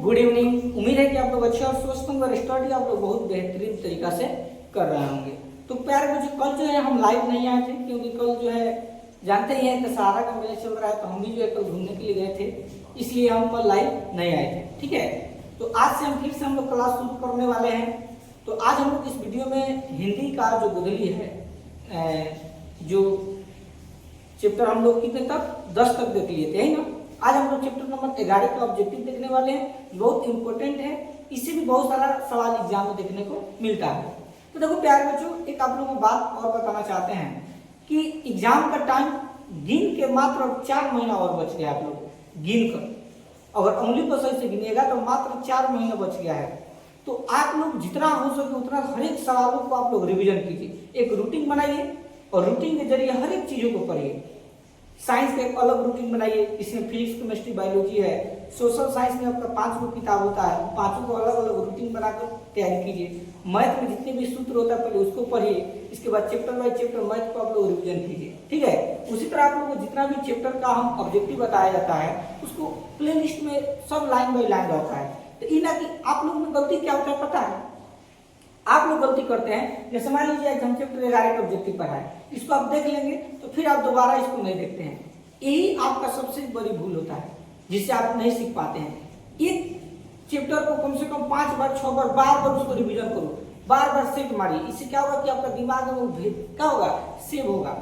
Good evening. उम्मीद है कि आप लोग अच्छे और स्वस्थ होंगे और स्टडी आप लोग बहुत बेहतरीन तरीका से कर रहे होंगे। तो प्यारे बच्चों, कल जो है हम लाइव नहीं आए थे क्योंकि कल जो है जानते ही हैं दशहरा का मेला चल रहा है, तो हम भी जो है कल घूमने के लिए गए थे, इसलिए हम कल लाइव नहीं आए थे। ठीक है, तो आज से हम फिर से हम लोग क्लास शुरू करने वाले हैं। तो आज हम लोग इस वीडियो में हिंदी का जो गुदली है, जो चैप्टर हम लोग कितने तक 10 तक देख लिए थे, है ना। आज हम लोग चैप्टर नंबर 11 का ऑब्जेक्टिव देखने वाले हैं, बहुत इंपॉर्टेंट है। इससे भी बहुत सारा सवाल एग्जाम में देखने को मिलता है। तो देखो प्यारे बच्चों, एक आप लोगों को बात और बताना चाहते हैं कि एग्जाम का टाइम गिन के मात्र 4 महीना और बच गया। आप लोग गिन कर अगर उंगली पर सही से गिनिएगा तो मात्र 4 महीना बच गया है। तो आप लोग जितना हो सके उतना हर एक सवालों को आप लोग रिवीजन कीजिए, एक रूटीन बनाइए और रूटीन के जरिए हर एक चीजों को पढ़िए। साइंस का एक अलग रूटीन बनाइए, इसमें फिजिक्स, केमिस्ट्री, बायोलॉजी है। सोशल साइंस में आपका 5 गो किताब होता है, 5 को अलग अलग रूटीन बनाकर तैयारी कीजिए। मैथ में जितने भी सूत्र होता है पहले उसको पढ़िए, इसके बाद चैप्टर बाय चैप्टर मैथ को आप लोग रिवीजन कीजिए। ठीक है, उसी तरह आप लोगों को जितना भी चैप्टर का हम ऑब्जेक्टिव बताया जाता है उसको प्ले लिस्ट में सब लाइन बाय लाइन रहता है। तो इना की आप लोग में गलती क्या होता है पता है? आप लोग गलती करते हैं, जैसे मान लीजिए हम चैप्टर 11 का ऑब्जेक्टिव पढ़ाए, इसको आप देख लेंगे तो फिर आप दोबारा इसको नहीं देखते हैं। यही आपका सबसे बड़ी भूल होता है, जिससे आप नहीं सीख पाते हैं। एक चैप्टर को कम से कम 5 बार 6 बार बार बार उसको रिवीजन करो, बार बार सेट मारिए। इससे क्या होगा कि आपका दिमाग में वो क्या होगा, सेव होगा।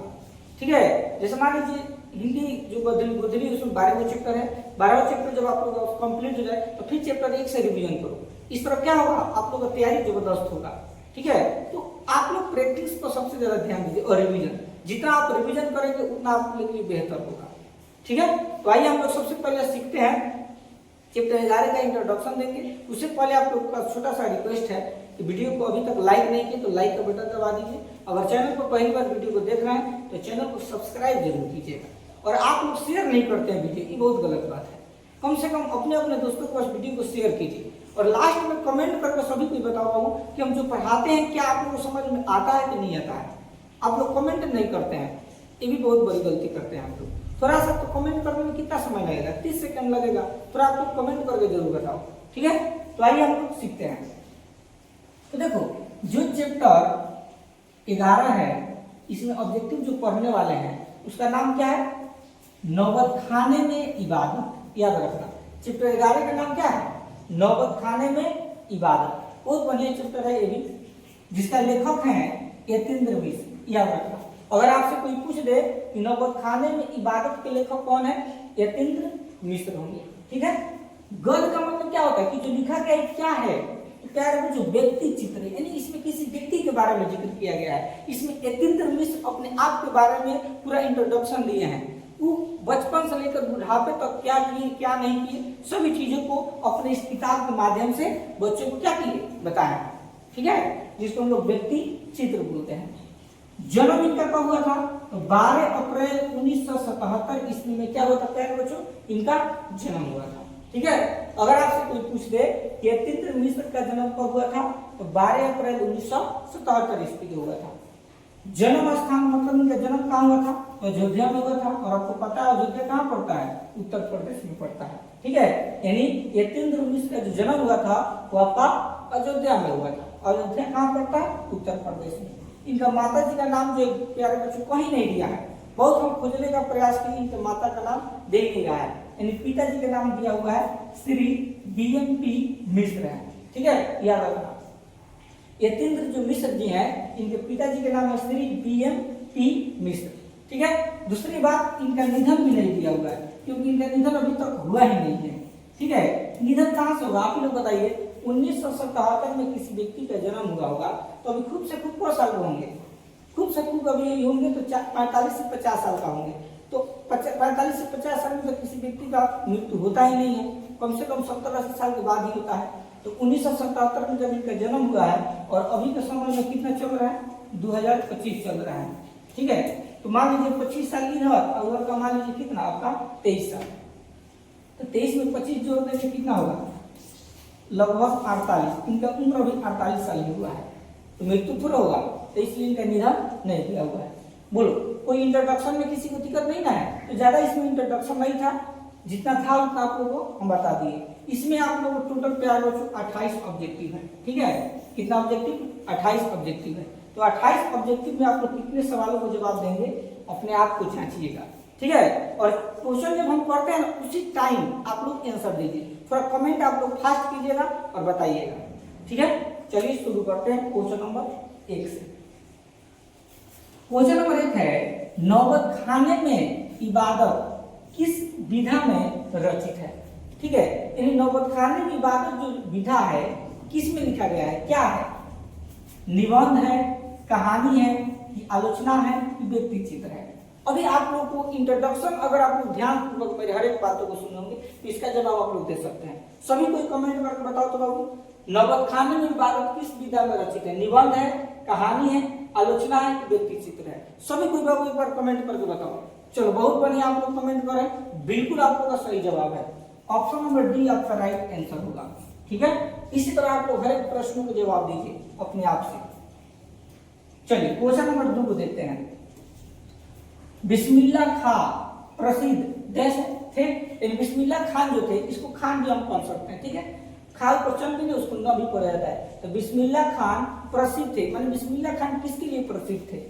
ठीक है, जैसे मान लीजिए हिंदी जो गुदली उसमें 12वां चैप्टर है, 12वां चैप्टर जब आप लोग कंप्लीट हो जाए तो फिर चैप्टर 1 से रिवीजन करो। इस तरह क्या होगा, आप लोग का तैयारी जबरदस्त होगा। ठीक है, तो आप लोग प्रैक्टिस पर सबसे ज्यादा ध्यान दीजिए और रिवीजन, जितना आप रिवीजन करेंगे उतना आपके लिए बेहतर होगा। ठीक है, तो आइए हम लोग सबसे पहले सीखते हैं चैप्टर 11 का इंट्रोडक्शन देंगे। उससे पहले आप लोग का छोटा सा रिक्वेस्ट है कि वीडियो को अभी तक लाइक नहीं किए तो लाइक का बटन दबा दीजिए। अगर चैनल पर पहली बार वीडियो को देख रहे हैं तो चैनल को सब्सक्राइब जरूर कीजिएगा। और आप लोग शेयर नहीं करते हैं वीडियो, ये बहुत गलत बात है। कम से कम अपने अपने दोस्तों को वीडियो को शेयर कीजिए और लास्ट में कमेंट करके सभी को बताऊंगा कि हम जो पढ़ाते हैं क्या आप लोगों को समझ में आता है कि नहीं आता है। आप लोग कमेंट नहीं करते हैं, ये भी बहुत बड़ी गलती करते हैं आप लोग। थोड़ा सा तो कमेंट करने में कितना समय लगेगा, 30 सेकंड लगेगा, थोड़ा आप लोग कमेंट करके जरूर बताओ। ठीक है, तो आइए हम लोग सीखते हैं। तो देखो, जो चैप्टर 11 है इसमें ऑब्जेक्टिव जो पढ़ने वाले हैं उसका नाम क्या है, नौबत खाने में इबादत। याद रखना, चैप्टर 11 का नाम क्या है, नौबत खाने में इबादत। बहुत बढ़िया चैप्टर है ये भी, जिसका लेखक है यतीन्द्र मिश्र। याद रखना, अगर आपसे कोई पूछ दे कि नौबत खाने में इबादत के लेखक कौन है, यतीन्द्र मिश्र होंगे। ठीक है, गद्य का मतलब क्या होता है कि जो लिखा गया है क्या है, तो प्यारे में जो व्यक्ति चित्र है, यानी इसमें किसी व्यक्ति के बारे में जिक्र किया गया है। इसमें यतीन्द्र मिश्र अपने आप के बारे में पूरा इंट्रोडक्शन दिए हैं। वो बचपन से लेकर बुढ़ापे तक क्या किए क्या नहीं किए, सभी चीजों को अपने इस किताब के माध्यम से बच्चों को क्या किए बताया। ठीक है, जिसको हम लोग व्यक्ति चित्र बोलते हैं। जन्म इनका कब हुआ था, तो 12 अप्रैल 1977 ईस्वी में क्या हुआ था प्यारे बच्चों, इनका जन्म हुआ था। ठीक है, अगर आपसे कोई पूछ दे कि यतीन्द्र मिश्र का जन्म कब हुआ था, तो 12 अप्रैल 1977 ईस्वी को हुआ था। जन्म स्थान मतलब इनका जन्म कहाँ हुआ था, तो अयोध्या में हुआ था। और आपको पता है अयोध्या कहाँ पड़ता है, उत्तर प्रदेश में पड़ता है। ठीक है, यानी यतीन्द्र मिश्र का जो जन्म हुआ था वो आपका अयोध्या में हुआ था। अयोध्या कहाँ पड़ता है, उत्तर प्रदेश में। इनका माता जी का नाम जो प्यारे बच्चों कहीं नहीं दिया है, बहुत हम खोजने का प्रयास किए, इनके माता का नाम दे नहीं रहा है। यानी पिताजी का नाम दिया हुआ है श्री BMP मिश्र है। ठीक है, याद रखना, यतीन्द्र जो मिश्र जी हैं इनके पिताजी के नाम है श्री BMP मिश्र। ठीक है, दूसरी बात, इनका निधन भी नहीं दिया हुआ है क्योंकि इनका निधन अभी तक हुआ ही नहीं है। ठीक है, निधन कहाँ से होगा आप लोग बताइए। 1977 में किसी व्यक्ति का जन्म हुआ होगा तो अभी खूब से खूब 5 साल होंगे, खूब से खूब अभी होंगे तो 45 से 50 साल का होंगे। तो 45 से 50 साल में तो किसी व्यक्ति का मृत्यु होता ही नहीं है, कम से कम 70-80 साल के बाद ही होता है। तो 1977 में जब इनका जन्म हुआ है और अभी के समय में कितना चल रहा है, 2025 चल रहा है। ठीक है, तो मान लीजिए 25 साल की और का मान लीजिए कितना आपका 23 साल, तो 23 में 25 जोड़ देंगे कितना होगा, लगभग 48। इनका उम्र अभी 48 साल ही हुआ है, तो मृत्यु पूरा होगा, तो इसलिए इनका निधन नहीं दिया हुआ है। बोलो, कोई इंट्रोडक्शन में किसी को दिक्कत नहीं ना है? तो ज्यादा इसमें इंट्रोडक्शन नहीं था, जितना था उतना आप लोगों को हम बता दिए। इसमें आप लोग टोटल प्यार बच्चों 28 ऑब्जेक्टिव है। ठीक है, कितना ऑब्जेक्टिव? 28 ऑब्जेक्टिव है। तो 28 ऑब्जेक्टिव में आप लोग कितने सवालों को जवाब देंगे अपने आप को जांचिएगा। ठीक है, और क्वेश्चन जब हम पढ़ते हैं ना उसी टाइम आप लोग आंसर दीजिए। थोड़ा कमेंट आप लोग फास्ट कीजिएगा और बताइएगा। ठीक है, चलिए शुरू करते हैं क्वेश्चन नंबर 1 से। क्वेश्चन नंबर 1 है, नौबत खाने में इबादत किस विधा में रचित है? ठीक है, यानी नौबत खाने में इबादत जो विधा है किस में लिखा गया है, क्या है? निबंध है, कहानी है, कि आलोचना है, कि व्यक्ति चित्र है? अभी आप लोग को इंट्रोडक्शन अगर आप लोग ध्यान पूर्वक मेरे हर एक बातों को सुनेंगे तो इसका जवाब आप लोग दे सकते हैं। सभी कोई कमेंट करके बताओ तो बाबू, नौबत खाने में इबादत किस विधा में रचित है? निबंध है, कहानी है, आलोचना है, कि व्यक्ति चित्र है? सभी कोई बाबू एक बार कमेंट करके बताओ। चलो बहुत बढ़िया, आप लोग कमेंट करें, बिल्कुल आप लोग का सही जवाब है। ऑप्शन नंबर डी आपका राइट आंसर होगा। ठीक है, इसी तरह आप लोग हर एक प्रश्नों को जवाब दीजिए अपने आप से। चलिए क्वेश्चन नंबर 2 को देखते हैं। बिस्मिल्लाह खां प्रसिद्ध देश थे। बिस्मिल्लाह खान जो थे, इसको खान भी हम पढ़ सकते हैं। ठीक है, खान क्वेश्चन भी नहीं, उसको न भी पढ़ा जाता है। तो बिस्मिल्लाह खान प्रसिद्ध थे, माने बिस्मिल्लाह खान किसके लिए प्रसिद्ध थे?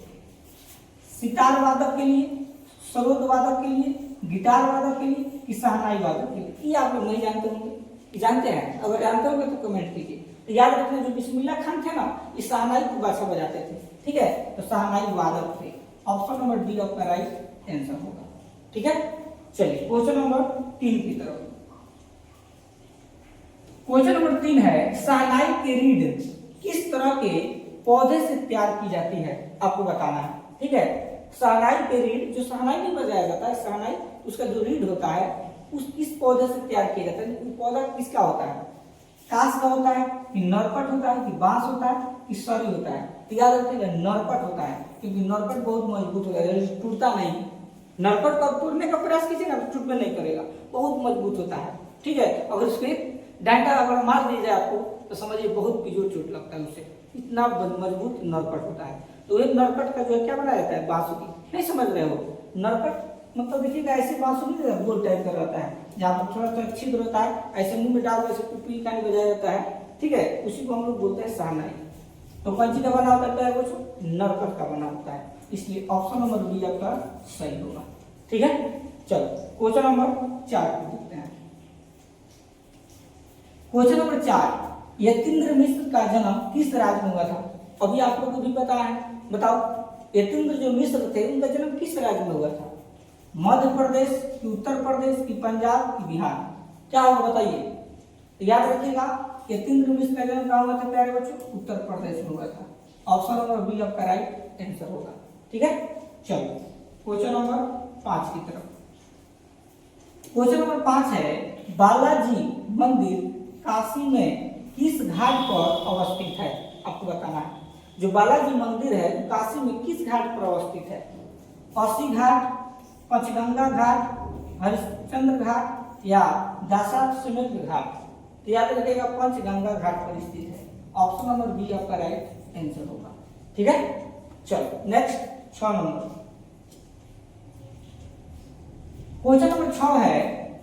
सितार वादक के लिए, सरोद वादक के लिए, गिटार वादक के लिए, कि शहनाई वादक के लिए? ये आप लोग नहीं जानते होंगे, जानते हैं? अगर जानते होंगे तो कमेंट कीजिए। तो याद रखना, जो बिस्मिल्लाह खान थे ना, इस शहनाई को बादशाह बजाते थे। ठीक है, तो शहनाई वादक थे। ऑप्शन नंबर डी आपका राइट आंसर होगा। ठीक है, चलिए क्वेश्चन नंबर 3 की तरफ। क्वेश्चन नंबर 3 है, शहनाई के रीड किस तरह के पौधे से तैयार की जाती है? आपको बताना है। ठीक है, शहनाई के रीड, जो शहनाई नहीं बजाया जाता है, शहनाई उसका जो रीड होता है उस किस पौधे से तैयार किया जाता है? वो पौधा किसका होता है? कांस का होता है, कि नरपट होता है, कि बांस होता है, कि सरी होता है? तो याद रखिएगा नरपट होता है, क्योंकि नरपट बहुत मजबूत होता है, टूटता नहीं। नरपट का तोड़ने का प्रयास कीजिएगा तो टूटने नहीं करेगा, बहुत मजबूत होता है। ठीक है, अगर उसके डंडा अगर मार दी जाए आपको तो समझिए बहुत बेजोड़ चोट लगता है उसे, इतना मजबूत नरपट होता है। तो एक नरपट का जो है क्या बनाया जाता है? बांसुरी। नहीं समझ रहे हो? नरपट मतलब देखिएगा ऐसे बांसुरी गोल टाइप का रहता है, जहाँ पर थोड़ा थोड़ा छिद्र होता है, ऐसे मुंह में डाल ऐसे कुपी का बजाया जाता है। ठीक है, उसी को हम लोग बोलते हैं शहनाई। तो कौन का बना होता है? वो नरपट का बना होता है, इसलिए ऑप्शन नंबर बी आपका सही होगा। ठीक है, चलो क्वेश्चन नंबर 4 को देखते हैं। क्वेश्चन नंबर 4, यतीन्द्र मिश्र का जन्म किस राज्य में हुआ था? अभी आप लोगों को भी पता है, बताओ यतीन्द्र जो मिश्र थे उनका जन्म किस राज्य में हुआ था? मध्य प्रदेश, कि उत्तर प्रदेश, कि पंजाब, कि बिहार? क्या होगा बताइए। तो याद रखिएगा यतीन्द्र मिश्र का जन्म कहाँ हुआ था प्यारे बच्चों? उत्तर प्रदेश में हुआ था। ऑप्शन नंबर बी आपका राइट आंसर होगा। ठीक है, चलो क्वेश्चन नंबर 5 की तरफ। क्वेश्चन नंबर 5 है, बालाजी मंदिर काशी में किस घाट पर अवस्थित है? आपको बताना है। जो बालाजी मंदिर है काशी में किस घाट पर अवस्थित है? अस्सी घाट, पंचगंगा घाट, हरिश्चंद्र घाट, या दशाश्वमेध घाट? तो याद रखिएगा पंचगंगा घाट पर स्थित है। ऑप्शन नंबर बी आपका राइट आंसर होगा। ठीक है, चलो नेक्स्ट 6 नंबर। क्वेश्चन नंबर 6 है,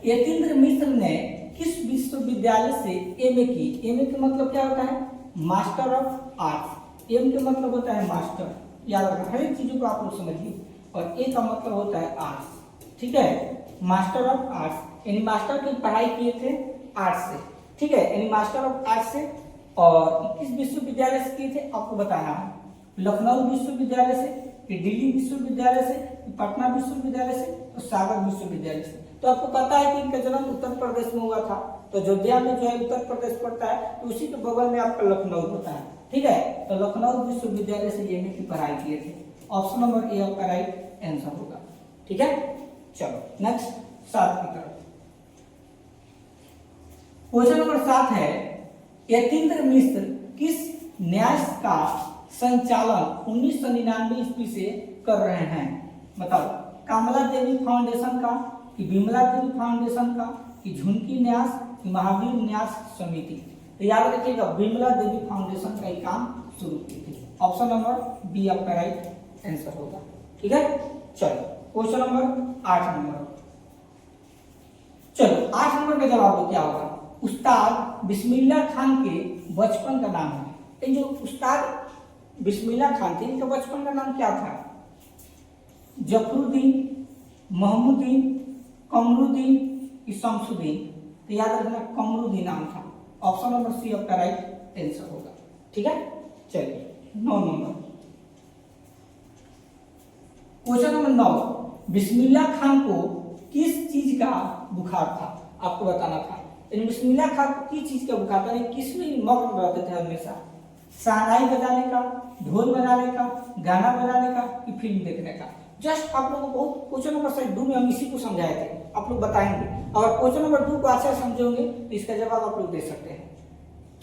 यतीन्द्र मिश्र ने किस विश्वविद्यालय से एमए की? एमए का मतलब क्या होता है? Master of arts. एम का मतलब होता है मास्टर, याद रखना, हर एक चीजों को आप लोग समझिए। और ए का मतलब होता है आर्ट्स। ठीक है, मास्टर ऑफ आर्ट्स यानी मास्टर की पढ़ाई किए थे आर्ट्स से। ठीक है, यानी मास्टर ऑफ आर्ट्स से। और किस विश्वविद्यालय से किए थे आपको बताना है। लखनऊ विश्वविद्यालय से, कि दिल्ली विश्वविद्यालय से, कि पटना विश्वविद्यालय से, तो सागर विश्वविद्यालय से? तो आपको पता है कि इनका जन्म उत्तर प्रदेश में हुआ था। तो अयोध्या में जो है उत्तर प्रदेश पड़ता है, तो उसी के बगल में आपका लखनऊ होता है। ठीक है, तो लखनऊ विश्वविद्यालय से एमए की पढ़ाई किए थे। ऑप्शन नंबर ए आपका राइट आंसर होगा। ठीक है, चलो नेक्स्ट 7 की तरफ। क्वेश्चन नंबर 7 है, यतीन्द्र मिश्र किस न्यास का संचालन 1999 ईस्वी से कर रहे हैं? बताओ। कमला देवी फाउंडेशन का, कि विमला देवी फाउंडेशन का, कि झुनकी न्यास, कि महावीर न्यास समिति? तो याद रखिएगा विमला देवी फाउंडेशन का काम शुरू की थी। ऑप्शन नंबर बी आपका राइट आंसर होगा। ठीक है, चलो क्वेश्चन नंबर 8 नंबर। चलो 8 नंबर का जवाब क्या होगा? उस्ताद बिस्मिल्लाह खान के बचपन का नाम है। ये जो उस्ताद बिस्मिल्लाह खान थे इनका बचपन का नाम क्या था? जफरुद्दीन, महमूदीन, कमरुद्दीन कि शमसुद्दीन? तो याद रखना कमरुद्दीन नाम था। ऑप्शन नंबर सी आपका राइट आंसर होगा। ठीक है, चलिए 9 number question number 9, Bismillah Khan को किस चीज का बुखार था? आपको बताना था। बिस्मिल्लाह खान को किस चीज का बुखार था? किसमें मग्न रहते थे हमेशा? शहनाई बजाने का, ढोल बजाने का, गाना बजाने का कि फिल्म देखने का? जस्ट आप लोगों को क्वेश्चन नंबर 2 में हम इसी को समझाए थे, आप लोग बताएंगे। अगर क्वेश्चन नंबर 2 को अच्छा समझोगे तो इसका जवाब आप लोग दे सकते हैं।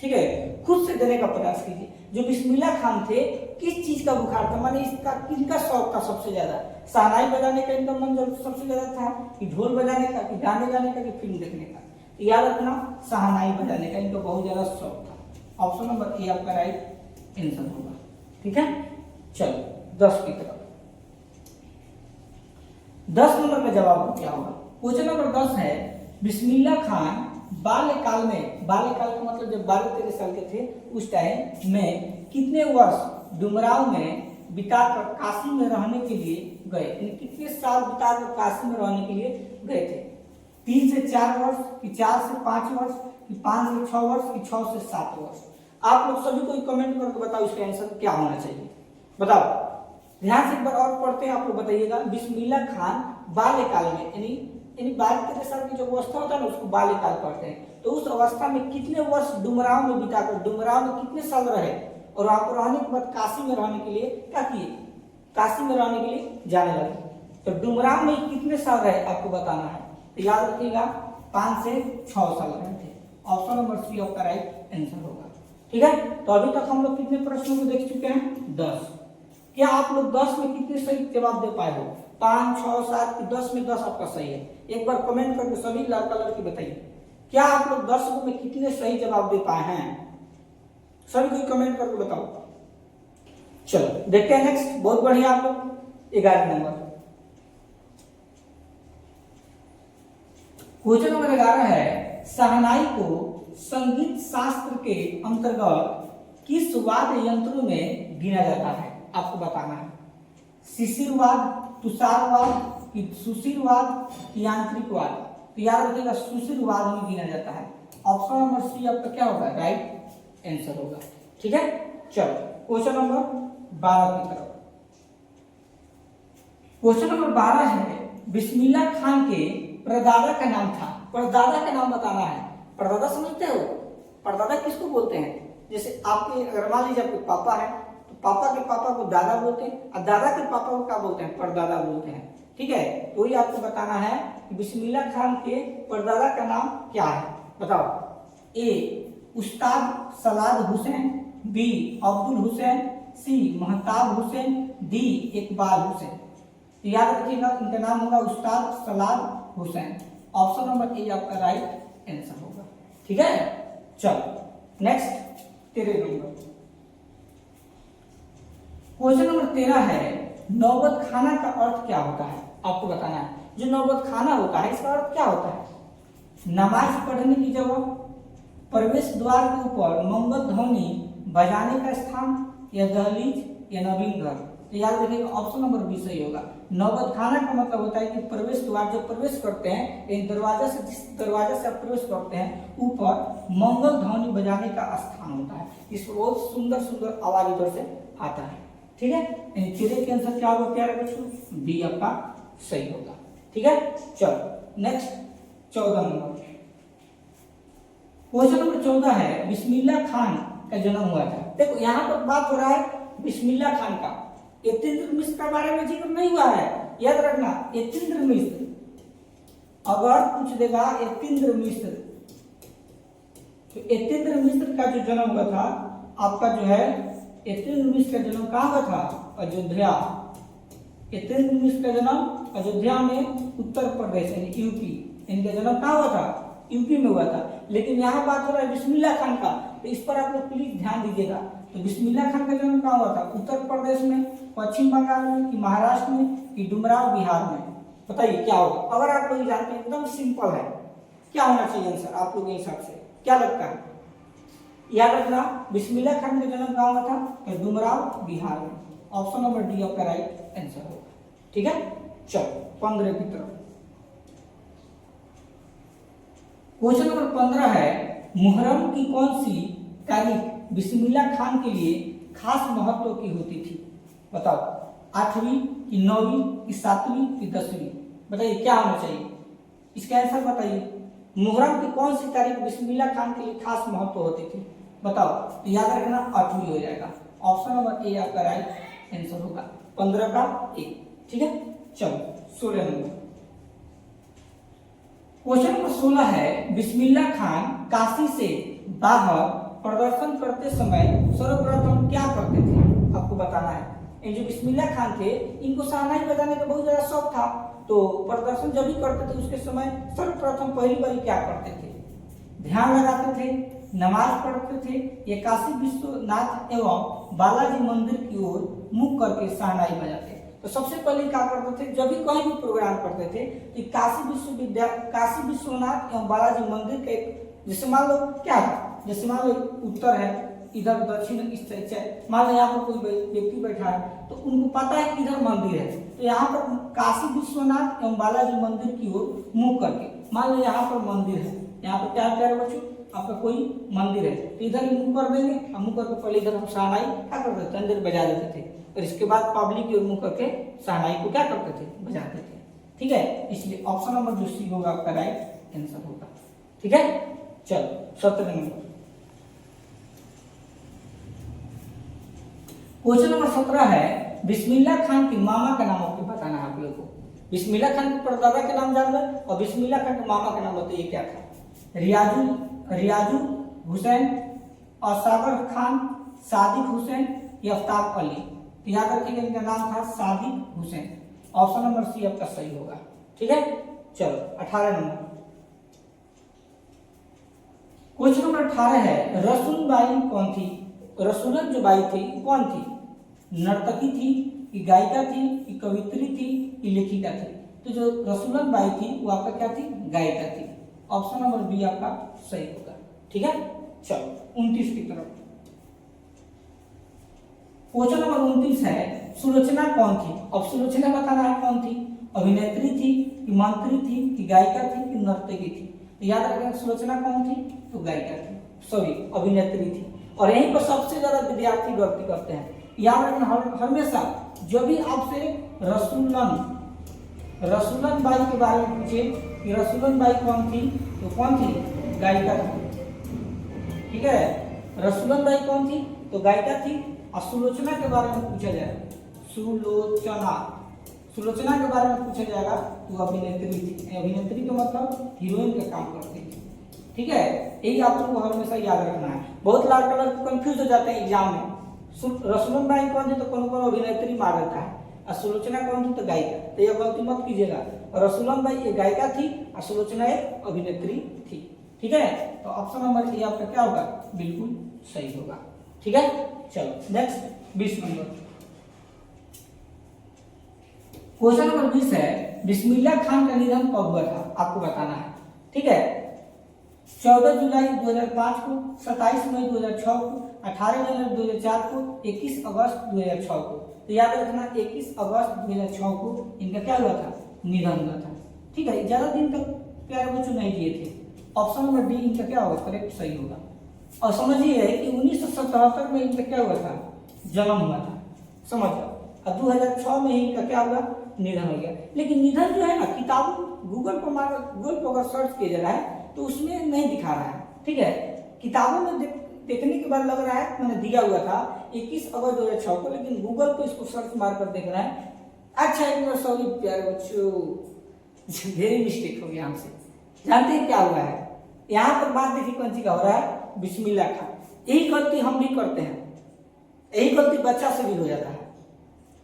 ठीक है, खुद से देने का प्रयास कीजिए। जो बिस्मिल्लाह खान थे किस चीज का बुखार था? माने इसका किनका शौक था सबसे ज्यादा? शहनाई बजाने का इनका मन सबसे ज्यादा था कि ढोल बजाने का कि गाने गाने का कि फिल्म देखने का? तो याद रखना शहनाई बजाने का इनको बहुत ज्यादा शौक था। ऑप्शन नंबर ए आपका राइट आंसर होगा। ठीक है, चलो 10 की तरफ। 10 नंबर का जवाब क्या होगा? क्वेश्चन नंबर 10 है, बिस्मिल्लाह खान बाल्यकाल में, बाल्यकाल का मतलब जब 12-13 साल के थे उस टाइम में कितने वर्ष डुमराव में बिताकर काशी में रहने के लिए गए? कितने साल बिताकर काशी में रहने के लिए गए थे? 3 से 4 वर्ष कि 4 से 5 वर्ष कि 5 से 6 वर्ष कि 6 से 7 वर्ष? आप लोग सभी को कमेंट करके बताओ इसका आंसर क्या होना चाहिए, बताओ। ध्यान से एक बार और पढ़ते हैं, आप लोग बताइएगा। बिस्मिल्लाह खान बाल्यकाल में यानी 12-13 साल की जो अवस्था होता है ना उसको बाल्यकाल कहते हैं। तो उस अवस्था में कितने वर्ष डुमराव में बिताकर, डुमराव में कितने साल रहे और वहां पर रहने के बाद काशी में रहने के लिए क्या किए? काशी में रहने के लिए जाने लगे। तो डुमराव में कितने साल रहे आपको बताना है। तो याद रखिएगा 5 से 6 साल रहे थे। ऑप्शन नंबर सी आपका राइट आंसर होगा। ठीक है, तो अभी तक हम लोग कितने प्रश्नों को देख चुके हैं? 10। क्या आप लोग 10 में कितने सही जवाब दे पाए हो? 5, 6, 7 कि 10 में 10 आपका सही है? एक बार कमेंट करके सभी लड़का लड़की बताइए, क्या आप लोग 10 में कितने सही जवाब दे पाए हैं? सभी कोई कमेंट करके बताओ। चलो देखते हैं नेक्स्ट। बहुत बढ़िया, आप लोग 11 नंबर क्वेश्चन नंबर 11 है, शहनाई को संगीत शास्त्र के अंतर्गत किस वाद्य यंत्रों में गिना जाता है? आपको बताना है। शिशिरवाद, तुषारवाद कि सुशिरवाद कि यांत्रिकवाद? तो याद रखिएगा सुशिरवाद में गिना जाता है। ऑप्शन नंबर सी आपका क्या होगा? राइट आंसर होगा। ठीक है, चलो क्वेश्चन नंबर 12 की तरफ। क्वेश्चन नंबर 12 है, बिस्मिल्लाह खान के परदादा का नाम था। परदादा का नाम बताना है। परदादा समझते हो? परदादा किसको बोलते हैं? जैसे आपके अगर मान लीजिए आपके पापा है तो पापा के पापा को दादा बोलते हैं और दादा के पापा को क्या बोलते हैं? परदादा बोलते हैं। ठीक है, तो वही आपको बताना है कि बिस्मिल्लाह खान के परदादा का नाम क्या है, बताओ। ए उस्ताद सलाद हुसैन, बी अब्दुल हुसैन, सी महताब हुसैन, डी इकबाल हुसैन? तो याद रखिएगा इनका नाम होगा उस्ताद सलाद हुसैन। ऑप्शन नंबर ए आपका राइट आंसर होगा। ठीक है, चलो नेक्स्ट 13 नंबर क्वेश्चन नंबर 13 है, नौबत खाना का अर्थ क्या होता है? आपको बताना है। जो नौबत खाना होता है इसका अर्थ क्या होता है? नमाज पढ़ने की जगह, प्रवेश द्वार के ऊपर मंगल ध्वनि बजाने का स्थान, या दहलीज या नवीन घर? तो याद रखिएगा ऑप्शन नंबर बी सही होगा। नौबत खाना का मतलब होता है कि प्रवेश द्वार जब प्रवेश करते हैं, इन दरवाजा से, जिस दरवाजा से आप प्रवेश करते हैं ऊपर मंगल ध्वनि बजाने का स्थान होता है। इसमें बहुत सुंदर सुंदर आवाज उधर से आता है। ठीक है, तेरे के आंसर क्या होगा प्यारे बच्चों? बी आपका सही होगा। ठीक है, चलो नेक्स्ट 14 नंबर क्वेश्चन नंबर 14 है, बिस्मिल्लाह खान का जन्म हुआ था। देखो यहाँ पर बात हो रहा है बिस्मिल्लाह खान का। यतीन्द्र मिश्र के बारे में जिक्र नहीं हुआ है, याद रखना। यतीन्द्र मिश्र अगर पूछ देगा यतीन्द्र मिश्र, तो यतीन्द्र मिश्र का जो जन्म हुआ था आपका जो है, यतीन्द्र मिश्र का जन्म कहाँ हुआ था? अयोध्या। यतीन्द्र मिश्र का जन्म अयोध्या में, उत्तर प्रदेश यानी यूपी। इनका जन्म कहाँ हुआ था? यूपी में हुआ था। लेकिन यहाँ बात हो रहा है बिस्मिल्लाह खान का, तो इस पर आप लोग प्लीज ध्यान दीजिएगा। तो बिस्मिल्लाह खान का जन्म कहाँ हुआ था? उत्तर प्रदेश में, पश्चिम बंगाल में कि महाराष्ट्र में कि डुमराव बिहार में? बताइए क्या होगा? अगर आप लोग जानते हैं, एकदम सिंपल है। क्या होना चाहिए आंसर आप लोग के हिसाब से? क्या लगता है? याद रखना, बिस्मिल्लाह खान का जन्म कहाँ हुआ था? तो डुमराव, बिहार में। ऑप्शन नंबर डी आपका राइट आंसर होगा। ठीक है, चलो 15 की तरफ। क्वेश्चन नंबर 15 है, मुहर्रम की कौन सी तारीख बिस्मिल्लाह खान के लिए खास महत्व की होती थी? बताओ, 8वीं कि 9वीं कि 7वीं कि 10वीं? बताइए क्या होना चाहिए इसका आंसर बताइए। मुहर्रम की कौन सी तारीख बिस्मिल्लाह खान के लिए खास महत्व होती थी? बताओ। तो याद रखना 8वीं हो जाएगा। ऑप्शन नंबर ए आपका राइट आंसर होगा। 15 का 1। ठीक है, चलो 16 नंबर। क्वेश्चन नंबर 16 है, बिस्मिल्लाह खान काशी से बाहर प्रदर्शन करते समय सर्वप्रथम क्या करते थे? आपको बताना है। ये जो बिस्मिल्लाह खान थे, इनको शहनाई बजाने का बहुत ज्यादा शौक था, तो प्रदर्शन जब भी करते थे उसके समय सर्वप्रथम पहली बार क्या करते थे? ध्यान लगाते थे, नमाज पढ़ते थे, या काशी विश्वनाथ एवं बालाजी मंदिर की ओर मुख करके शहनाई बजाते? तो सबसे पहले क्या करते थे, जब भी कहीं भी प्रोग्राम करते थे तो काशी विश्वनाथ एवं बालाजी मंदिर के, जैसे मान लो क्या है, जैसे मान लो उत्तर है, इधर दक्षिण इस साइड से, मान लो यहाँ पर कोई व्यक्ति बैठा है तो उनको पता है कि इधर मंदिर है, तो यहाँ पर काशी विश्वनाथ एवं बालाजी मंदिर की ओर मुख करके, मान लो यहाँ पर मंदिर है, यहाँ पर क्या प्यारे बच्चों आपका कोई मंदिर है, तो इधर ही मुंह कर देंगे, हम मुंह करके पहले इधर हम शहनाई क्या करते थे, अंदर बजा देते थे, और इसके बाद पब्लिक की ओर मुंह करके शहनाई को क्या करते थे, बजाते थे। ठीक है, इसलिए ऑप्शन नंबर जो सी होगा आपका राइट आंसर होगा। ठीक है, चलो 17 नंबर। क्वेश्चन नंबर 17 है, बिस्मिल्लाह खान के मामा का नाम आपको बताना है। आप लोगों को बिस्मिल्लाह खान के परदादा के नाम जान लो, और बिस्मिल्लाह खान के मामा का नाम बताइए क्या था? रियाजू हुसैन, असागर खान, सादिक हुसैन या आफ्ताब अली? तो याद रखिएगा इनका नाम था Sadiq Hussain. Option number C आपका सही होगा। ठीक है, चलो 18 नंबर। क्वेश्चन नंबर 18 है, रसूल बाई कौन थी? रसूलन जो बाई थी कौन थी? नर्तकी थी कि गायिका थी कि कवित्री थी कि लेखिका थी? तो जो रसूलन बाई थी वो आपका क्या थी? गायिका थी। ऑप्शन नंबर बी आपका सही होगा। ठीक है, चलो 29 की तरफ। क्वेश्चन नंबर 29 है, सुलोचना कौन थी? अब सुलोचना बताना है कौन थी? अभिनेत्री थी कि मंत्री थी कि गायिका थी कि नर्तकी थी? तो याद रखना सुलोचना कौन थी? तो गायिका थी, सॉरी अभिनेत्री थी। और यहीं पर सबसे ज्यादा विद्यार्थी गलती करते हैं। याद रखना हमेशा जो भी आपसे रसूलन बाई के बारे में पूछे कि रसूलन बाई कौन थी, तो कौन थी? गायिका थी। ठीक है, रसूलन बाई कौन थी? तो गायिका थी। और सुलोचना के बारे में पूछा जाए, सुलोचना के बारे में पूछा जाएगा तो अभिनेत्री थी। अभिनेत्री का मतलब हीरोइन का काम करती थी। ठीक है, यही आप लोगों को हमेशा याद रखना है। बहुत लड़के कंफ्यूज हो जाते हैं एग्जाम में। रसूलन बाई कौन थी? तो कौन कौन अभिनेत्री मार देता है, और सुलोचना कौन थी? तो गायिका। तो यह गलती मत कीजिएगा। रसूलन बाई एक गायिका थी और सुलोचना एक अभिनेत्री थी। ठीक है, तो ऑप्शन नंबर ए आपका क्या होगा? बिल्कुल सही होगा। ठीक है, चलो नेक्स्ट 20 नंबर। क्वेश्चन नंबर 20 है, बिस्मिल्लाह खान का निधन कब हुआ था? आपको बताना है। ठीक है, 14 जुलाई 2005 को, 27 मई 2006 को, 18 जनवरी 2004 को, 21 अगस्त 2006 को? तो याद रखना 21 अगस्त 2006 को इनका क्या हुआ था? निधन हुआ था। ठीक है, ज्यादा दिन तक प्यारे बच्चों नहीं जिए थे। ऑप्शन नंबर डी इनका क्या होगा? करेक्ट सही होगा। और समझिए कि 1977 में इनका क्या हुआ था? जन्म हुआ था। समझ जाओ, और 2006 में ही इनका क्या हुआ? निधन हो गया। लेकिन निधन जो है ना, किताबों गूगल पर अगर सर्च किया जा रहा है तो उसमें नहीं दिखा रहा है। ठीक है, किताबों में देखने के बाद लग रहा है मैंने दिया हुआ था 21 अगस्त 2006 को, लेकिन गूगल पे इसको सर्च मार कर देख रहा है। अच्छा एक मिनट, सॉरी प्यारे बच्चों, वेरी मिस्टेक हो गया हमसे। जानते हैं क्या हुआ है? यहाँ पर बात देखिए कौन सी का हो रहा है? बिस्मिल्लाह खान। यही गलती हम भी करते हैं, यही गलती बच्चा से भी हो जाता है।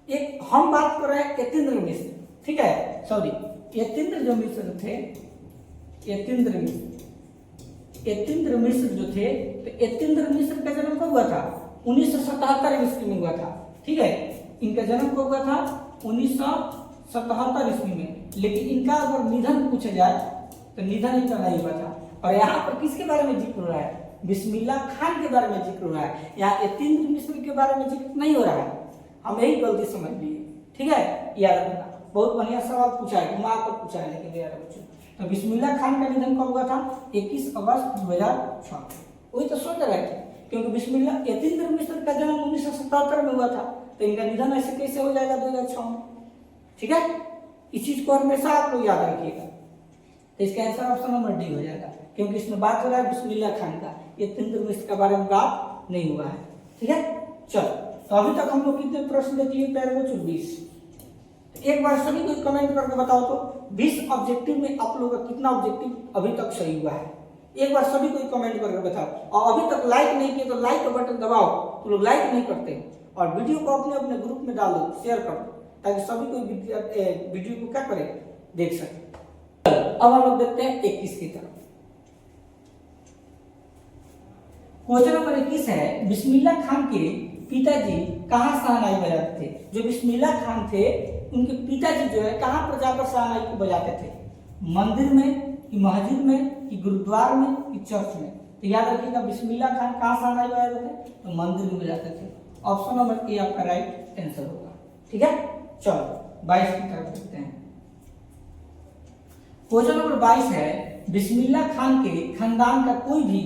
एक हम बात कर रहे हैं यतीन्द्र मिश्र। ठीक है, सॉरी यतीन्द्र जो मिश्र थे, यतीन्द्र मिश्र जो थे, तो यतीन्द्र मिश्र का जन्म कब हुआ था? 1977 ईस्वी में हुआ था। ठीक है, इनका जन्म कब हुआ था? 1977 ईस्वी में। लेकिन इनका अगर निधन पूछा जाए तो निधन इनका नहीं हुआ था। और यहाँ पर किसके बारे में जिक्र हो रहा है? बिस्मिल्लाह खान के बारे में जिक्र हो रहा है। यहाँ यतीन्द्र मिश्र के बारे में जिक्र नहीं हो रहा है। हम यही गलती समझ लिए, ठीक है, याद रखना। बहुत बढ़िया सवाल पूछा है, घुमा कर पूछा है, लेकिन यार बच्चों तो बिस्मिल्लाह खान का निधन कब हुआ था? 21 अगस्त 2006। वही तो सोच रहे थे, क्योंकि बिस्मिल्लाह यतीन्द्र मिश्र का जन्म 1977 में हुआ था, तो इनका निधन ऐसे कैसे हो जाएगा 2006 में? ठीक है, इस चीज को हमेशा आप लोग याद रखिएगा। तो इसका आंसर ऑप्शन नंबर डी हो जाएगा, क्योंकि इसमें बात हो रहा है बिस्मिल्लाह खान का, यतीन्द्र मिश्र के बारे में बात नहीं हुआ है। ठीक है, चलो, तो अभी तक हम लोग कितने प्रश्न देख लिए? पैर बच्चों 20। एक बार सभी को कमेंट करके बताओ तो 20 ऑब्जेक्टिव में आप लोगों का कितना ऑब्जेक्टिव अभी तक सही हुआ है? एक बार सभी को कमेंट करके बताओ। और अभी तक लाइक नहीं किए तो लाइक का बटन दबाओ, तो लोग लाइक नहीं करते। और वीडियो को अपने अपने ग्रुप में डाल दो, शेयर कर दो, ताकि सभी को वीडियो को क्या करे, देख सके। अब हम लोग देखते हैं 21 की तरफ। क्वेश्चन नंबर 21 है, बिस्मिल्लाह खान के पिताजी कहाँ शहनाई बजाते थे? जो बिस्मिल्लाह खान थे, उनके पिताजी जो है कहाँ पर जाकर शहनाई को बजाते थे? मंदिर में, कि मस्जिद में, कि गुरुद्वार में, कि चर्च में? तो याद रखिएगा, बिस्मिल्लाह खान कहाँ शहनाई बजाते थे? तो मंदिर में बजाते थे। ऑप्शन नंबर ए आपका राइट आंसर होगा। ठीक है, चलो 22 की तरफ देखते हैं। क्वेश्चन नंबर 22 है, बिस्मिल्लाह खान के खानदान का कोई भी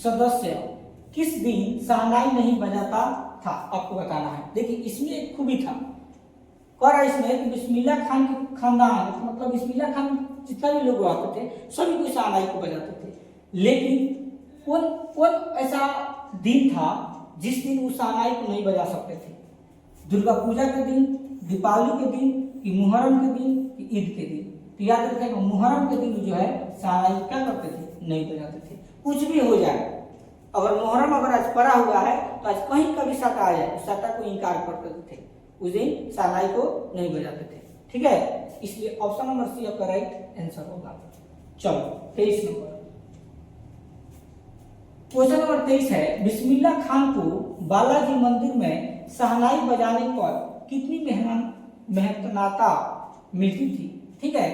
सदस्य किस दिन शहनाई नहीं बजाता था? आपको बताना है। देखिए, इसमें एक खूबी था, कह रहा है इसमें कि बिस्मिल्लाह खान के खानदान, मतलब बिस्मिल्लाह खान जितना भी लोग आते थे सभी कोई शहनाई को बजाते थे, लेकिन कौन कौन ऐसा दिन था जिस दिन वो शहनाई को नहीं बजा सकते थे? दुर्गा पूजा के दिन, दीपावली के दिन, कि मुहर्रम के दिन, कि ईद के दिन? तो याद रखिएगा, मुहर्रम के दिन जो है शहनाई क्या करते थे? नहीं बजाते थे। कुछ भी हो जाए, अगर मुहर्रम अगर आज पड़ा हुआ है तो आज कहीं का भी साटा आ जाए, साटा को इनकार करते थे, उस दिन शहनाई को नहीं बजाते थे। ठीक है, इसलिए ऑप्शन नंबर सी आपका राइट आंसर होगा। चलो 23 नंबर। क्वेश्चन नंबर 23 है, बिस्मिल्लाह खान को बालाजी मंदिर में शहनाई बजाने पर कितनी मेहनताना मिलती थी? ठीक है,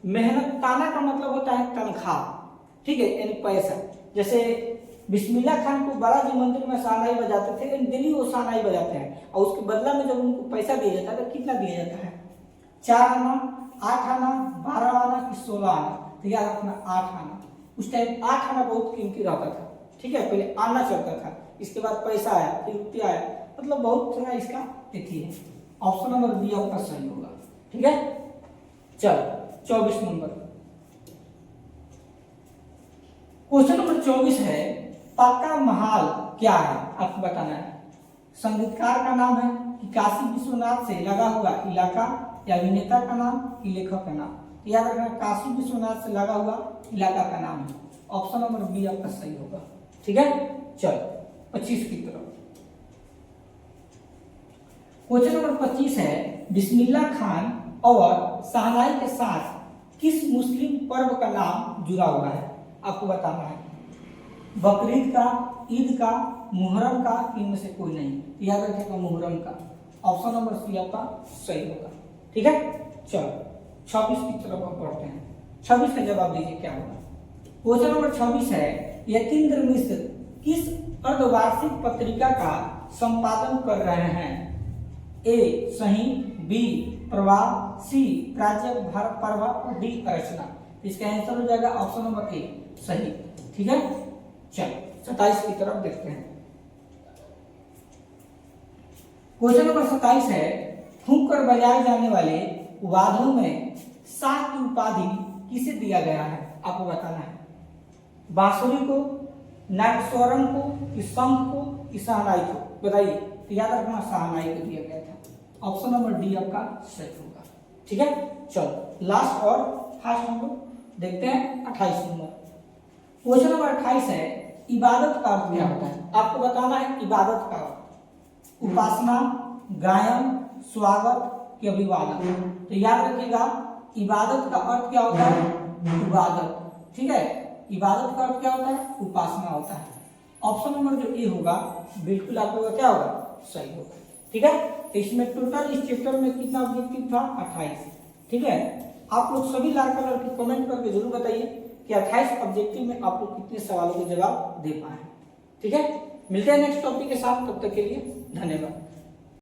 मेहनताना का मतलब होता है तनख्वाह, ठीक है, यानी पैसा। जैसे बिस्मिल्लाह खान को बालाजी मंदिर में शहनाई बजाते थे, डेली वो शहनाई बजाते हैं, और उसके बदला में जब उनको पैसा दिया जाता है तो कितना दिया जाता है? 4 आना, 8 आना, 12 आना, कि 16 आना? तो याद रखना 8 आना। उस टाइम 8 आना बहुत कीमती रहता था। ठीक है, पहले आना चलता था, इसके बाद पैसा आया, फिर रुपया आया, मतलब बहुत सारा इसका तिथि है। ऑप्शन नंबर बी आपका सही होगा। ठीक है, चलो 24 नंबर। क्वेश्चन नंबर 24 है, पक्का महाल क्या है? आपको बताना है। संगीतकार का नाम है, कि काशी विश्वनाथ से लगा हुआ इलाका, या अभिनेता का नाम, कि लेखक का नाम? याद रखना, काशी विश्वनाथ से लगा हुआ इलाका का नाम है। ऑप्शन नंबर बी आपका सही होगा। ठीक है, चलो 25 की तरफ। क्वेश्चन नंबर 25 है, बिस्मिल्लाह खान और शहनाई के साथ किस मुस्लिम पर्व का नाम जुड़ा हुआ है? आपको बताना है। बकरीद का, ईद का, मुहर्रम का, इनमें से कोई नहीं? याद रखिएगा मुहर्रम का। ऑप्शन नंबर सी आपका सही होगा। ठीक है, चलो 26 की तरफ हम पढ़ते हैं। 26 का जवाब दीजिए क्या होगा। क्वेश्चन नंबर 26 है, यतीन्द्र मिश्र किस अर्धवार्षिक पत्रिका का संपादन कर रहे हैं? ए सही, बी प्रवाह, सी प्राच्य भारत पर्व, और डी रचना? इसका आंसर हो जाएगा ऑप्शन नंबर ए सही। ठीक है, चलो 27 की तरफ देखते हैं। क्वेश्चन नंबर 27 है, फूंक कर बजाए जाने वाले वाद्यों में शाह की उपाधि किसे दिया गया है? आपको बताना है। बांसुरी को, नागस्वरम को, कि शंख को, कि शहनाई को? बताइए। तो याद रखना शहनाई को दिया गया था। ऑप्शन नंबर डी आपका सही होगा। ठीक है, चलो लास्ट और फास्ट नंबर देखते हैं 28 नंबर। क्वेश्चन नंबर 28 है, इबादत का अर्थ क्या होता है? आपको बताना है इबादत का अर्थ। उपासना, गायन, स्वागत, कि अभिवादन? तो याद रखिएगा, इबादत का अर्थ क्या होता है? इबादत। ठीक है, इबादत का अर्थ क्या होता है? उपासना होता है। ऑप्शन नंबर जो ए होगा बिल्कुल आप लोगों का क्या होगा? सही होगा। ठीक है, तो इसमें टोटल इस चैप्टर में कितना ऑब्जेक्टिव था? 28। ठीक है, आप लोग सभी लाल कलर की कमेंट करके जरूर बताइए कि 28 ऑब्जेक्टिव में आप लोग कितने सवालों के जवाब दे पाए। ठीक है, मिलते हैं नेक्स्ट टॉपिक के साथ, तब तक के लिए धन्यवाद।